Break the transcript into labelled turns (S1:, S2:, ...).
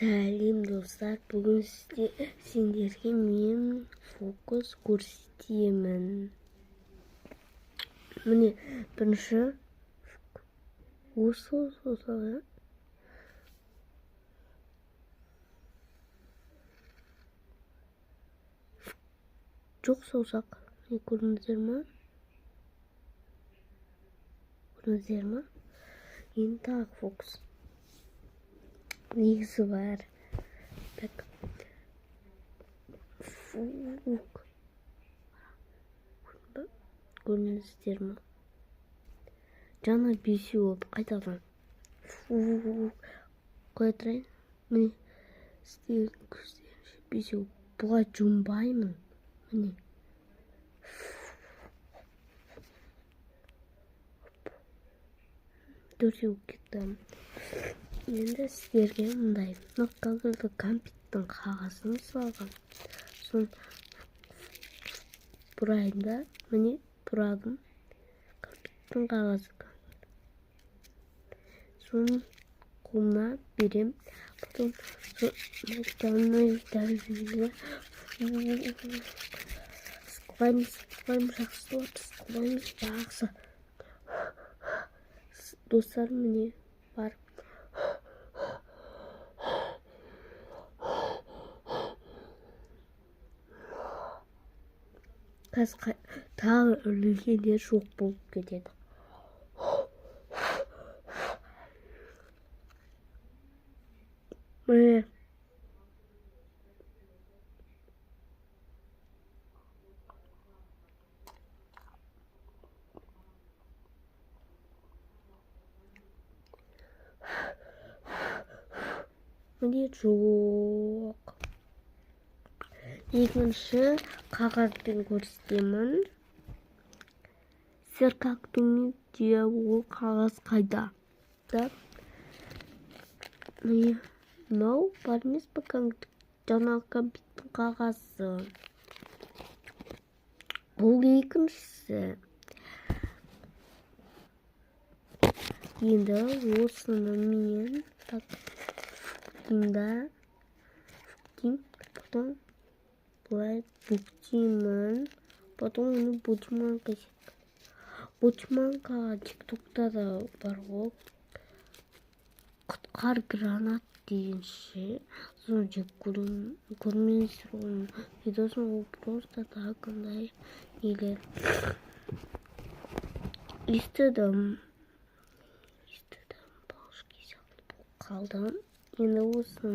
S1: Сәлем достар, бүгін сендерге мен фокус көрсетемін. Міне, бірінші осы жоқ саусақ. Көрдіңіздер ма? Енді тағы фокус. Негізі бар. Так. Фук. Көрдіңіздер ма? Жаңа бесеу болды. Қайтадан. Фук. Қоя тұрайын. Міне. Бесеу. Бұлай жұмбаймын. Міне. Төртеу кетті. Енді сіздерге мұндай қазіргі компьютердің қағазын салған. Соны бұрайын да, міне бұрадым. Компьютердің қағазы. Соны қолына берем. Потом сықылаймыз жақсы. Достар, міне бар. Қазір тағы үлгенде жоқ болып кетеді. Міне. Міне жоқ. Екінші қағазбен көрсетемін. Сіздер как думаете, ол қағаз қайда? Да? Міне, мынау бар емес пе жаңағы компьютердің қағазы. Бұл екіншісі. Енді осыны мен потом былай бүктеймін. Потом оны бутиманка тиктокта да бар ғой. Құтқар гранат деген ше. Соны жек көрмеңіздер оның видосын, ол просто тағындай нелер. Естідім. Бауышки сияқты болып қалдым. Енді осыны